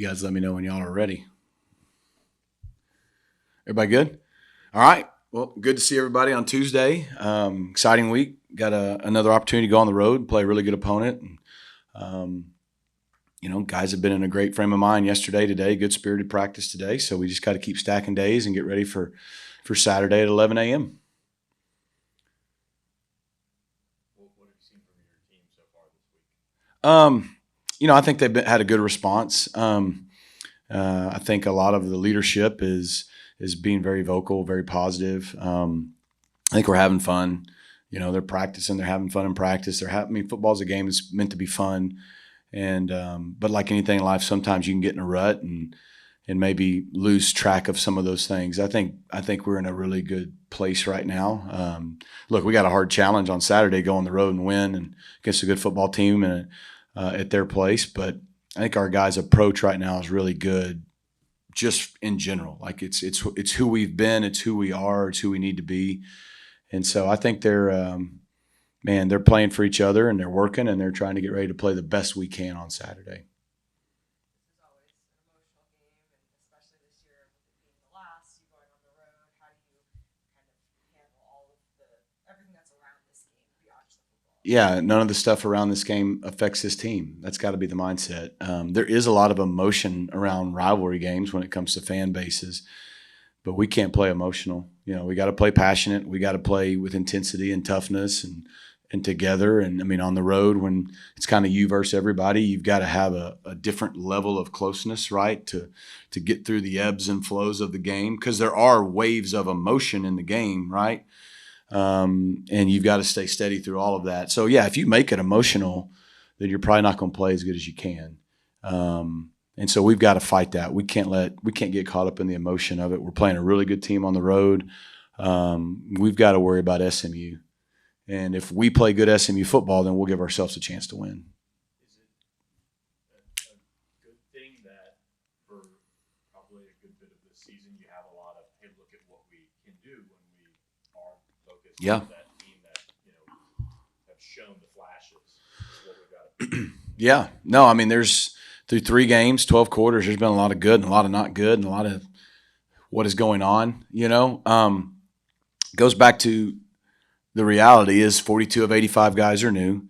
You guys let me know when y'all are ready. Everybody good? All right. Well, good to see everybody on Tuesday. Exciting week. Got another opportunity to go on the road, play a really good opponent. Guys have been in a great frame of mind yesterday, today, good spirited practice today. So we just got to keep stacking days and get ready for Saturday at 11 a.m. What have you seen from your team so far this week? I think they've had a good response. I think a lot of the leadership is being very vocal, very positive. I think we're having fun. They're practicing, they're having fun in practice. Football's a game that's meant to be fun. And but like anything in life, sometimes you can get in a rut and maybe lose track of some of those things. I think we're in a really good place right now. Look, we got a hard challenge on Saturday, go on the road and win and against a good football team and at their place. But I think our guys' approach right now is really good, just in general. Like it's who we've been, it's who we are, it's who we need to be. And so I think they're playing for each other and they're working and they're trying to get ready to play the best we can on Saturday. This is always an emotional game, and especially this year with it being the last, you going on the road. How do you kind of handle all of everything that's around this game beyond just the football? Yeah, none of the stuff around this game affects this team. That's got to be the mindset. There is a lot of emotion around rivalry games when it comes to fan bases, but we can't play emotional. We got to play passionate. We got to play with intensity and toughness and together. And on the road, when it's kind of you versus everybody, you've got to have a different level of closeness, right? To get through the ebbs and flows of the game, because there are waves of emotion in the game, right? And you've got to stay steady through all of that. So yeah, if you make it emotional, then you're probably not going to play as good as you can. And so we've got to fight that. We can't get caught up in the emotion of it. We're playing a really good team on the road. We've got to worry about SMU. And if we play good SMU football, then we'll give ourselves a chance to win. Is it a good thing that for probably a good bit of this season, you have a lot of, hey, look at what we can do when we are focused on that team that, have shown the flashes. This is what we've got to do. Yeah. No, there's through 3 games, 12 quarters, there's been a lot of good and a lot of not good and a lot of what is going on, goes back to the reality is 42 of 85 guys are new.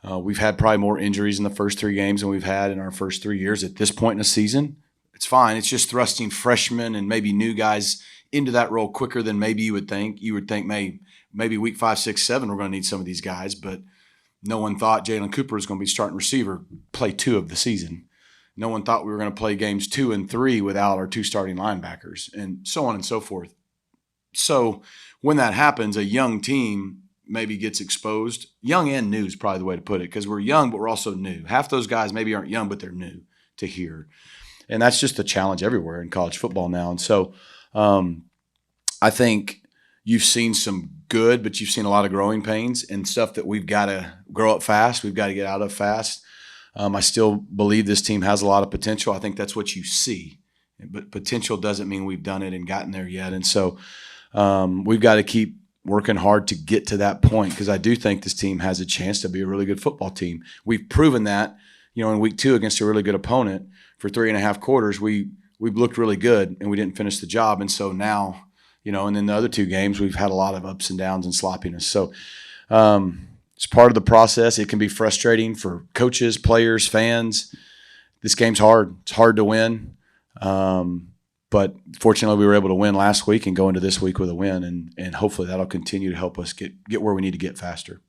We've had probably more injuries in the first 3 games than we've had in our first 3 years at this point in the season. It's fine. It's just thrusting freshmen and maybe new guys into that role quicker than maybe you would think. You would think maybe week 5, 6, 7 we're going to need some of these guys, but no one thought Jalen Cooper was going to be starting receiver play 2 of the season. No one thought we were going to play games 2 and 3 without our 2 starting linebackers and so on and so forth. So when that happens, a young team maybe gets exposed. Young and new is probably the way to put it, because we're young, but we're also new. Half those guys maybe aren't young, but they're new to here. And that's just the challenge everywhere in college football now. And so I think you've seen some good, but you've seen a lot of growing pains and stuff that we've got to grow up fast. We've got to get out of fast. I still believe this team has a lot of potential. I think that's what you see. But potential doesn't mean we've done it and gotten there yet. And so we've got to keep working hard to get to that point, because I do think this team has a chance to be a really good football team. We've proven that, in week 2 against a really good opponent for 3.5 quarters, we've looked really good and we didn't finish the job. And so now, and then the other 2 games, we've had a lot of ups and downs and sloppiness. So it's part of the process. It can be frustrating for coaches, players, fans. This game's hard. It's hard to win. But fortunately, we were able to win last week and go into this week with a win, and hopefully that'll continue to help us get where we need to get faster.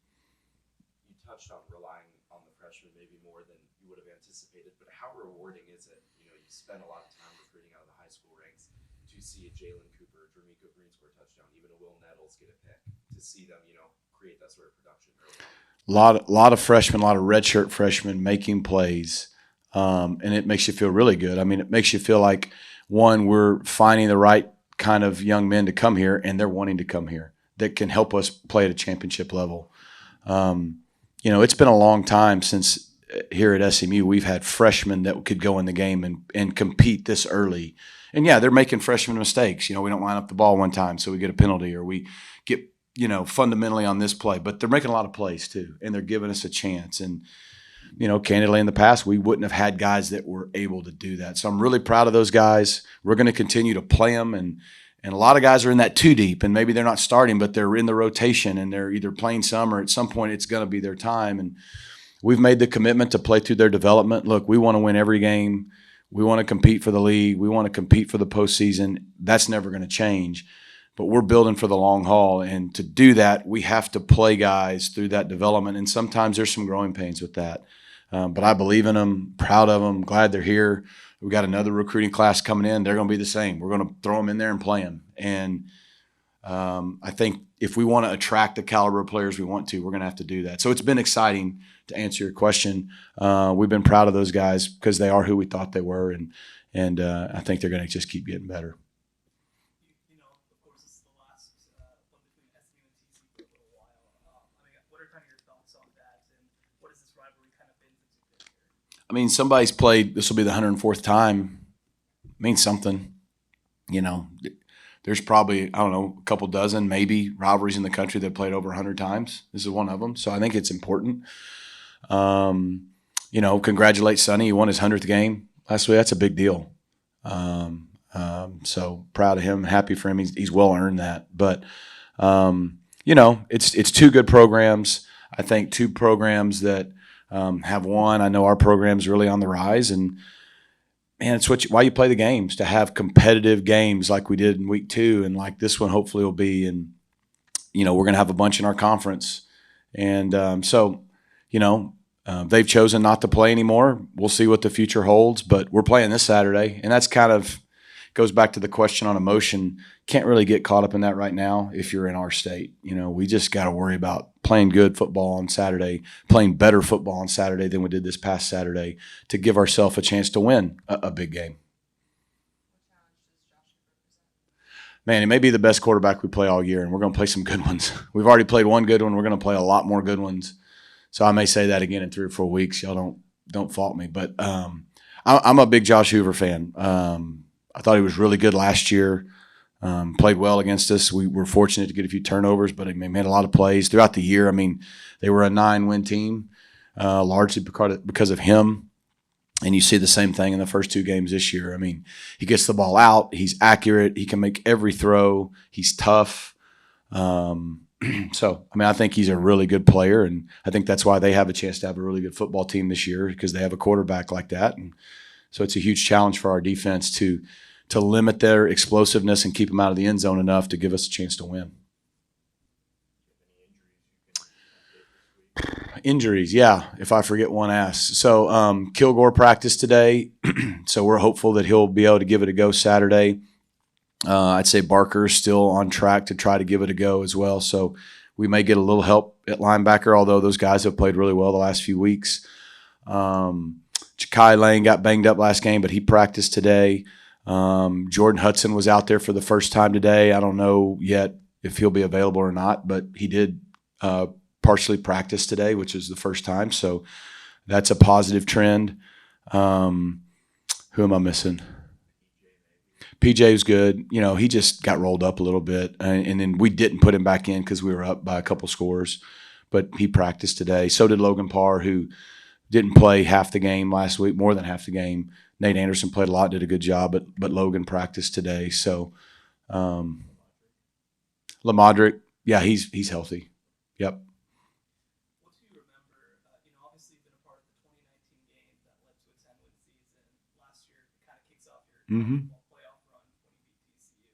You touched on relying on the freshmen maybe more than you would have anticipated, but how rewarding is it? You spend a lot of time recruiting out of the high school ranks to see a Jalen Cooper, D'Amico Green score a touchdown, even a Will Nettles get a pick, to see them, create that sort of production early on. A lot of freshmen, a lot of redshirt freshmen making plays, and it makes you feel really good. It makes you feel like, one, we're finding the right kind of young men to come here, and they're wanting to come here that can help us play at a championship level. It's been a long time since here at SMU we've had freshmen that could go in the game and compete this early. And yeah, they're making freshman mistakes. We don't line up the ball one time, so we get a penalty, or we get, fundamentally on this play. But they're making a lot of plays too, and they're giving us a chance. And candidly in the past, we wouldn't have had guys that were able to do that. So I'm really proud of those guys. We're going to continue to play them. And a lot of guys are in that too deep, and maybe they're not starting, but they're in the rotation, and they're either playing some or at some point it's going to be their time. And we've made the commitment to play through their development. Look, we want to win every game. We want to compete for the league. We want to compete for the postseason. That's never going to change. But we're building for the long haul. And to do that, we have to play guys through that development. And sometimes there's some growing pains with that. But I believe in them, proud of them, glad they're here. We've got another recruiting class coming in. They're going to be the same. We're going to throw them in there and play them. And I think if we want to attract the caliber of players we want to, we're going to have to do that. So it's been exciting to answer your question. We've been proud of those guys because they are who we thought they were. And I think they're going to just keep getting better. Of course, this is the last one between SMU and TCU for a little while. What are kind of your thoughts on that, and what has this rivalry kind of been since you've been here? I mean, somebody's played, this will be the 104th time. It means something. There's probably, a couple dozen maybe rivalries in the country that played over 100 times. This is one of them. So I think it's important. Congratulate Sonny. He won his 100th game last week. That's a big deal. So proud of him, happy for him. He's well earned that. But, it's two good programs. I think two programs that have won. I know our program's really on the rise, and man, it's why you play the games, to have competitive games like we did in week 2 and like this one hopefully will be. And, we're going to have a bunch in our conference. And they've chosen not to play anymore. We'll see what the future holds, but we're playing this Saturday. And that's kind of goes back to the question on emotion. Can't really get caught up in that right now if you're in our state. We just got to worry about playing good football on Saturday, playing better football on Saturday than we did this past Saturday to give ourselves a chance to win a big game. Man, he may be the best quarterback we play all year, and we're going to play some good ones. We've already played one good one. We're going to play a lot more good ones. So I may say that again in 3 or 4 weeks. Y'all don't fault me. But I'm a big Josh Hoover fan. I thought he was really good last year. Played well against us. We were fortunate to get a few turnovers, but he made a lot of plays throughout the year. I mean, they were a 9-win team, largely because of him. And you see the same thing in the first 2 games this year. I mean, he gets the ball out. He's accurate. He can make every throw. He's tough. I think he's a really good player, and I think that's why they have a chance to have a really good football team this year, because they have a quarterback like that. And so it's a huge challenge for our defense to limit their explosiveness and keep them out of the end zone enough to give us a chance to win. Injuries, yeah, if I forget one, ask. So Kilgore practiced today, so we're hopeful that he'll be able to give it a go Saturday. I'd say Barker's still on track to try to give it a go as well. So we may get a little help at linebacker, although those guys have played really well the last few weeks. Chakai Lane got banged up last game, but he practiced today. Jordan Hudson was out there for the first time today. I don't know yet if he'll be available or not, but he did partially practice today, which is the first time. So that's a positive trend. Who am I missing? PJ was good. He just got rolled up a little bit, and then we didn't put him back in because we were up by a couple scores. But he practiced today. So did Logan Parr, who didn't play half the game last week, more than half the game. Nate Anderson played a lot, did a good job, but Logan practiced today. So Lamadrick, yeah, he's healthy. Yep. What do you remember? Obviously you've been a part of the 2019 game that led to a 10-win season. Last year it kind of kicks off your playoff run when you beat TCU.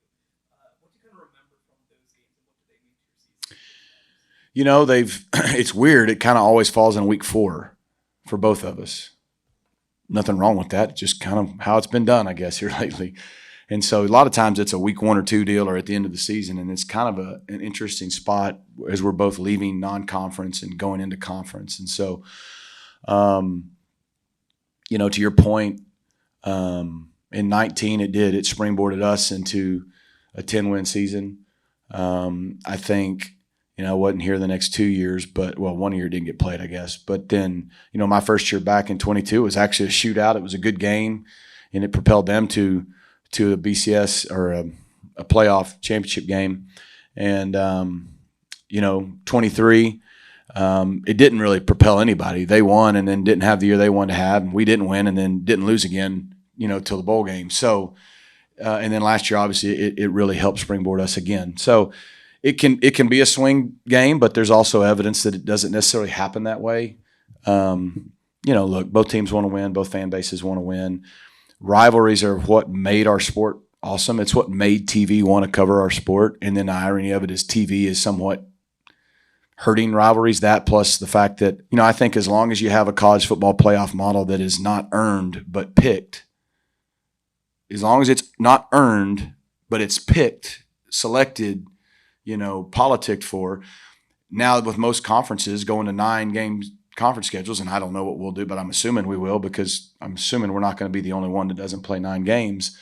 What do you kind of remember from those games, and what do they mean to your season? It's weird. It kind of always falls in week 4 for both of us. Nothing wrong with that. Just kind of how it's been done, I guess, here lately. And so a lot of times it's a week 1 or 2 deal or at the end of the season, and it's kind of an interesting spot as we're both leaving non-conference and going into conference. And so, to your point, in 19 it springboarded us into a 10-win season. I think, I wasn't here the next 2 years, but 1 year didn't get played, I guess. But then, my first year back in 22 was actually a shootout. It was a good game, and it propelled them to a BCS or a playoff championship game. And, 23, it didn't really propel anybody. They won and then didn't have the year they wanted to have, and we didn't win and then didn't lose again, till the bowl game. So, and then last year, obviously, it really helped springboard us again. So it can be a swing game, but there's also evidence that it doesn't necessarily happen that way. Look, both teams want to win. Both fan bases want to win. Rivalries are what made our sport awesome. It's what made TV want to cover our sport. And then the irony of it is TV is somewhat hurting rivalries. That plus the fact that, I think as long as you have a college football playoff model that is not earned but picked, as long as it's not earned but it's picked, selected, politicked for. Now with most conferences going to 9 games conference schedules, and I don't know what we'll do, but I'm assuming we will, because I'm assuming we're not going to be the only one that doesn't play 9 games.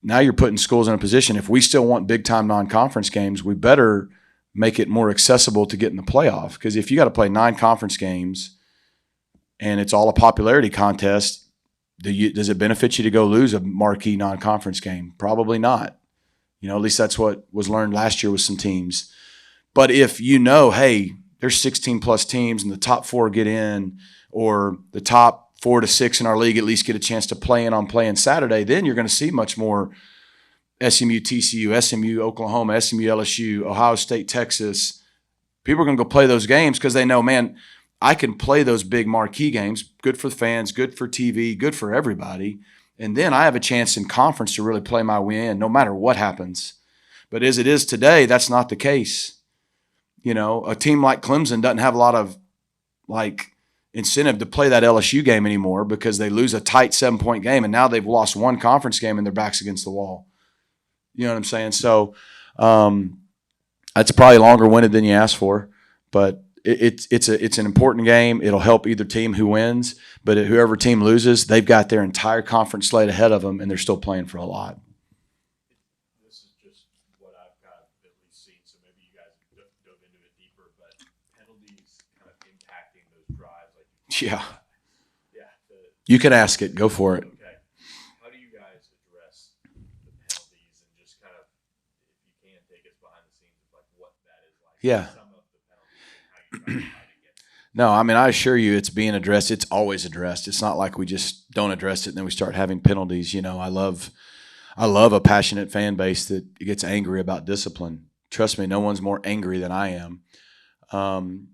Now you're putting schools in a position, if we still want big-time non-conference games, we better make it more accessible to get in the playoff. Because if you got to play 9 conference games and it's all a popularity contest, does it benefit you to go lose a marquee non-conference game? Probably not. At least that's what was learned last year with some teams. But if hey, there's 16-plus teams and the top 4 get in, or the top 4 to 6 in our league at least get a chance to play in on playing Saturday, then you're going to see much more SMU, TCU, SMU, Oklahoma, SMU, LSU, Ohio State, Texas. People are going to go play those games because they know, man, I can play those big marquee games. Good for the fans, good for TV, good for everybody. And then I have a chance in conference to really play my way in no matter what happens. But as it is today, that's not the case. A team like Clemson doesn't have a lot of incentive to play that LSU game anymore because they lose a tight 7-point game, and now they've lost 1 conference game and their back's against the wall. You know what I'm saying? So that's probably longer winded than you asked for, but it's an important game. It'll help either team who wins, but whoever team loses, they've got their entire conference slate ahead of them, and they're still playing for a lot. This is just what I've got at least seen, so maybe you guys dove into it deeper, but penalties kind of impacting those drives. Yeah. Yeah. You can ask it. Go for it. Okay. How do you guys address the penalties and just kind of, if you can, take us behind the scenes of what that is like? Yeah. Some of the penalties and how you try to fight against it. No, I assure you it's being addressed. It's always addressed. It's not like we just don't address it and then we start having penalties. I love a passionate fan base that gets angry about discipline. Trust me, no one's more angry than I am.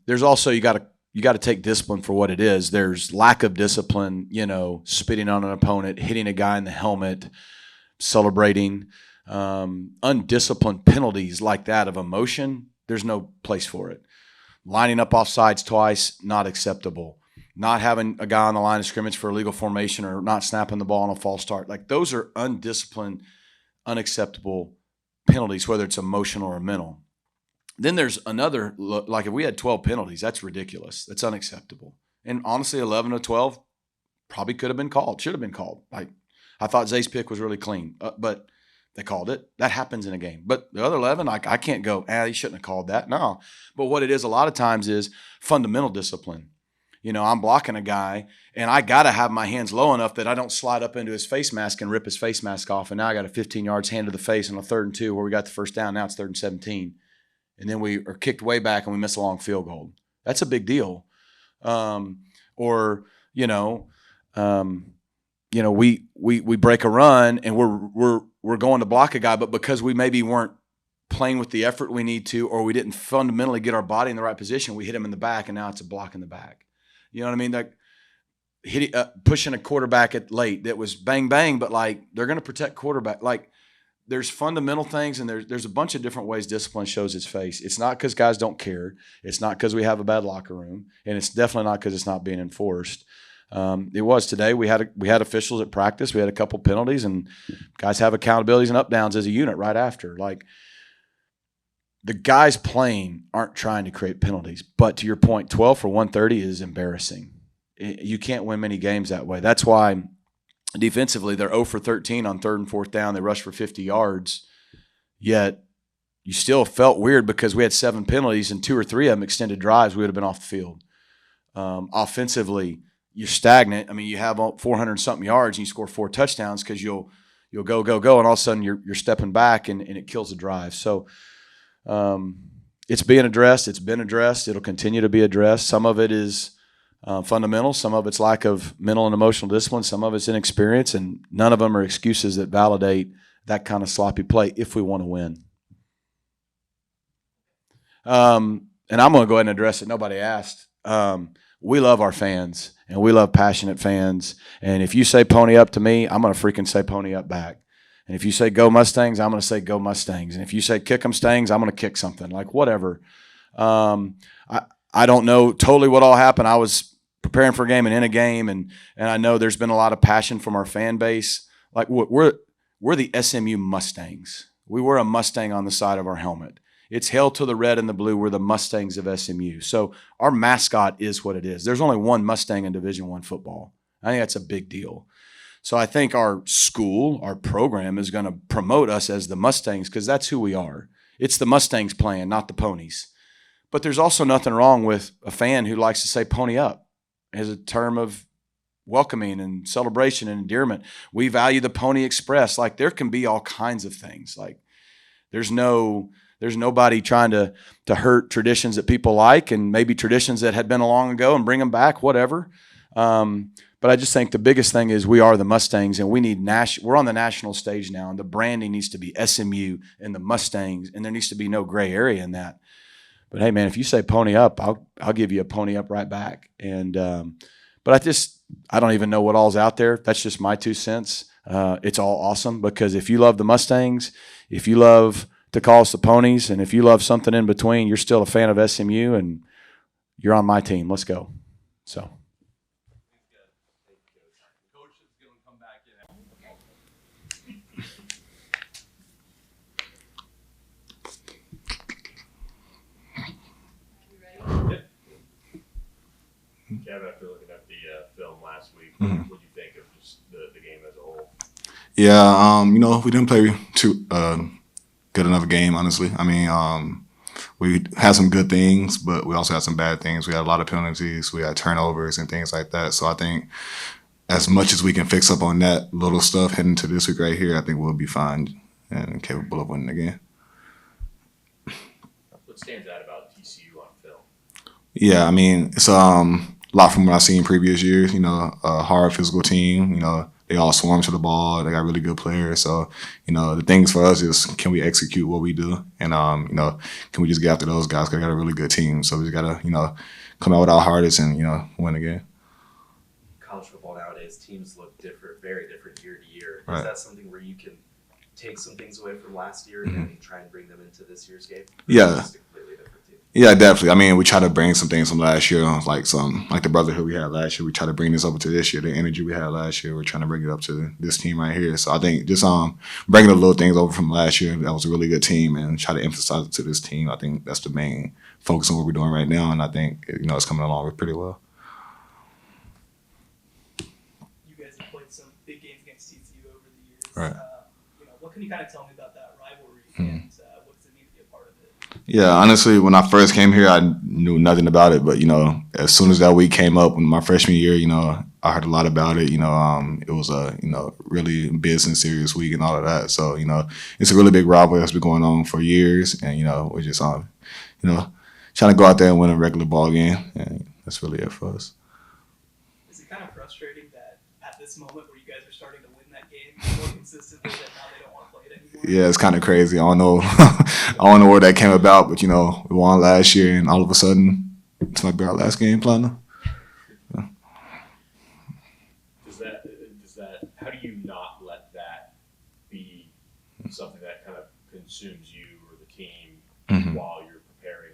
There's also, you got to take discipline for what it is. There's lack of discipline, spitting on an opponent, hitting a guy in the helmet, celebrating, undisciplined penalties like that of emotion. There's no place for it. Lining up off sides twice, not acceptable. Not having a guy on the line of scrimmage for illegal formation or not snapping the ball on a false start. Those are undisciplined, unacceptable penalties, whether it's emotional or mental. Then there's another, if we had 12 penalties, that's ridiculous. That's unacceptable. And honestly, 11 of 12 probably could have been called, should have been called. I thought Zay's pick was really clean, but they called it. That happens in a game. But the other 11, I can't go, he shouldn't have called that. No. But what it is a lot of times is fundamental discipline. I'm blocking a guy, and I got to have my hands low enough that I don't slide up into his face mask and rip his face mask off. And now I got a 15 yards hand to the face on a 3rd and 2 where we got the first down. Now it's 3rd and 17. And then we are kicked way back and we miss a long field goal. That's a big deal. We break a run and we're going to block a guy, but because we maybe weren't playing with the effort we need to, or we didn't fundamentally get our body in the right position, we hit him in the back, and now it's a block in the back. You know what I mean? Pushing a quarterback at late that was bang bang, but they're going to protect quarterback. There's fundamental things, and there's a bunch of different ways discipline shows its face. It's not because guys don't care. It's not because we have a bad locker room, and it's definitely not because it's not being enforced. It was today. We had officials at practice. We had a couple penalties, and guys have accountabilities and up downs as a unit right after. The guys playing aren't trying to create penalties, but to your point, 12 for 130 is embarrassing. You can't win many games that way. That's why defensively they're 0 for 13 on 3rd and 4th down. They rushed for 50 yards, yet you still felt weird because we had 7 penalties and 2 or 3 of them extended drives. We would have been off the field. Offensively, you're stagnant. You have 400-something yards and you score 4 touchdowns because you'll go, and all of a sudden you're stepping back and it kills the drive. So, it's being addressed. It's been addressed. It'll continue to be addressed. Some of it is fundamental. Some of it's lack of mental and emotional discipline. Some of it's inexperience, and none of them are excuses that validate that kind of sloppy play if we want to win. And I'm going to go ahead and address it. Nobody asked. We love our fans, and we love passionate fans. And if you say pony up to me, I'm going to freaking say pony up back. And if you say go Mustangs, I'm going to say go Mustangs. And if you say kick 'em Stangs, I'm going to kick something. Like whatever. I don't know totally what all happened. I was preparing for a game and in a game, and I know there's been a lot of passion from our fan base. Like we're the SMU Mustangs. We wear a Mustang on the side of our helmet. It's hail to the red and the blue. We're the Mustangs of SMU. So our mascot is what it is. There's only one Mustang in Division I football. I think that's a big deal. So I think our school, our program is going to promote us as the Mustangs because that's who we are. It's the Mustangs playing, not the ponies. But there's also nothing wrong with a fan who likes to say pony up as a term of welcoming and celebration and endearment. We value the Pony Express. Like there can be all kinds of things. Like there's nobody trying to hurt traditions that people like and maybe traditions that had been long ago and bring them back, whatever. But I just think the biggest thing is we are the Mustangs, and we need we're on the national stage now, and the branding needs to be SMU and the Mustangs, and there needs to be no gray area in that. But hey, man, if you say pony up, I'll give you a pony up right back. And but I don't even know what all's out there. That's just my 2 cents. It's all awesome because if you love the Mustangs, if you love to call us the ponies, and if you love something in between, you're still a fan of SMU, and you're on my team. Let's go. So. Kevin, after looking at the film last week, what do you think of just the game as a whole? Yeah, we didn't play too good enough game, honestly. I mean, we had some good things, but we also had some bad things. We had a lot of penalties. We had turnovers and things like that. So I think as much as we can fix up on that little stuff heading into this week right here, I think we'll be fine and capable of winning again. What stands out about TCU on film? Yeah, I mean, it's a lot from what I've seen previous years. A hard physical team. They all swarm to the ball. They got really good players. So, the things for us is can we execute what we do? And, can we just get after those guys? Because they got a really good team. So we just got to, come out with our hardest and, win again. College football nowadays, teams look different, very different year to year. Right. Is that something where you can take some things away from last year and try and bring them into this year's game? Yeah. It's a completely different team. Yeah, definitely. I mean, we try to bring some things from last year, like the brotherhood we had last year. We try to bring this over to this year. The energy we had last year, we're trying to bring it up to this team right here. So I think just bringing the little things over from last year, that was a really good team, and try to emphasize it to this team. I think that's the main focus on what we're doing right now, and I think it's coming along pretty well. You guys have played some big games against TCU over the years. Right. What can you kind of tell me about that rivalry and what does it mean to be a part of it? Yeah, honestly, when I first came here, I knew nothing about it. But, as soon as that week came up in my freshman year, I heard a lot about it. it was a, really business serious week and all of that. So, it's a really big rivalry that's been going on for years. And, we're just, trying to go out there and win a regular ball game. And that's really it for us. Is it kind of frustrating that at this moment where you guys are starting to win that game more consistently that now they don't want to play it anymore? Yeah, it's kind of crazy. I don't know. I don't know where that came about, but we won last year, and all of a sudden, this might be our last game playing. Yeah. Does that? How do you not let that be something that kind of consumes you or the team while you're preparing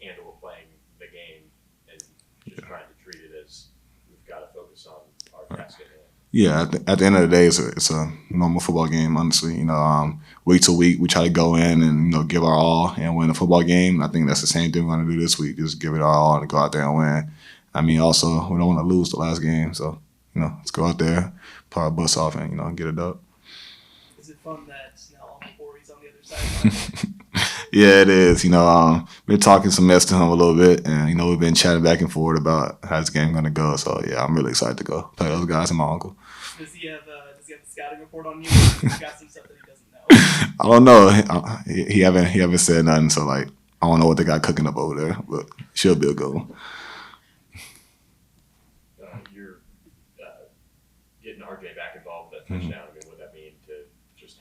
and or playing the game, and just trying to treat it as we've got to focus on our task at hand? Yeah, at the end of the day, it's a normal football game, honestly. Week to week, we try to go in and, give our all and win a football game. I think that's the same thing we're going to do this week, just give it our all and go out there and win. I mean, also, we don't want to lose the last game. So, let's go out there, put our butts off and, get it up. Is it fun that now all the boys on the other side? Yeah, it is. Been talking some mess to him a little bit, and, we've been chatting back and forth about how this game going to go. So, yeah, I'm really excited to go play those guys and my uncle. Does he have the scouting report on you? He's got some stuff that he doesn't know. I don't know. He haven't said nothing. So I don't know what they got cooking up over there, but she'll be a good one. You're getting RJ back involved with that touchdown. I mean, what that mean to just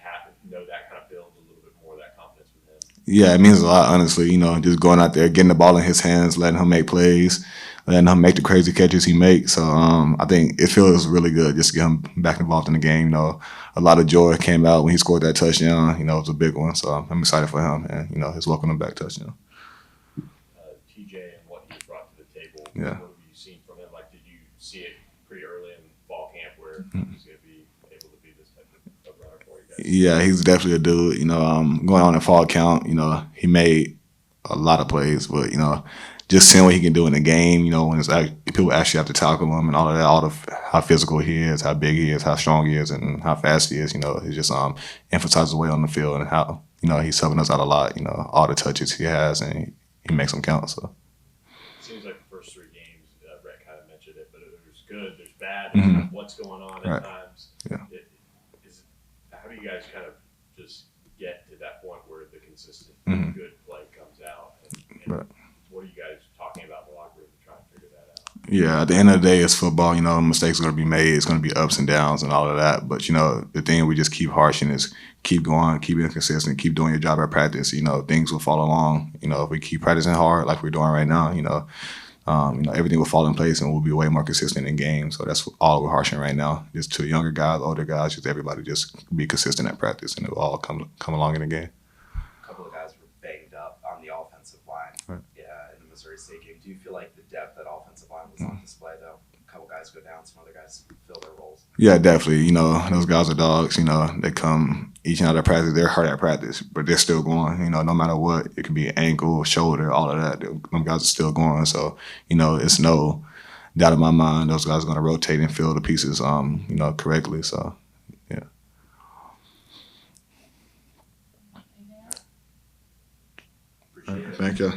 know that kind of builds a little bit more of that confidence with him? Yeah, it means a lot, honestly. Just going out there, getting the ball in his hands, letting him make plays, letting him make the crazy catches he makes. So I think it feels really good just to get him back involved in the game. A lot of joy came out when he scored that touchdown. It was a big one. So I'm excited for him and, his welcome back touchdown. TJ and what he brought to the table. Yeah. What have you seen from him? Like, did you see it pretty early in fall camp where he's going to be able to be this type of runner for you guys? Yeah, he's definitely a dude. Going on in fall count, he made a lot of plays, but just seeing what he can do in the game, when it's people actually have to tackle him and all of that, how physical he is, how big he is, how strong he is, and how fast he is, it just emphasizes the way on the field and how he's helping us out a lot. All the touches he has and he makes them count. So it seems like the first 3 games, Rhett kind of mentioned it, but there's good, there's bad, there's kind of what's going on at times. Yeah. How do you guys kind of just get to that point where the consistent good play comes out? And what are you guys talking about in the locker room to try and figure that out? Yeah, at the end of the day, it's football. Mistakes are going to be made. It's going to be ups and downs and all of that. But, the thing we just keep harshing is keep going, keep being consistent, keep doing your job at practice. Things will fall along. If we keep practicing hard like we're doing right now, everything will fall in place and we'll be way more consistent in games. So that's all we're harshing right now. Just to younger guys, older guys, just everybody just be consistent at practice and it will all come along in the game. A couple of guys were banged up on the offensive line. Right. Yeah, in the Missouri State game. Do you feel like the depth at offensive line was on display though? A couple guys go down, some other guys fill their roles. Yeah, definitely. Those guys are dogs. They come each and every practice. They're hurt at practice, but they're still going. No matter what, it can be ankle, shoulder, all of that. Them guys are still going. So, it's no doubt in my mind those guys are going to rotate and fill the pieces, correctly. So, yeah. Appreciate it. Thank you.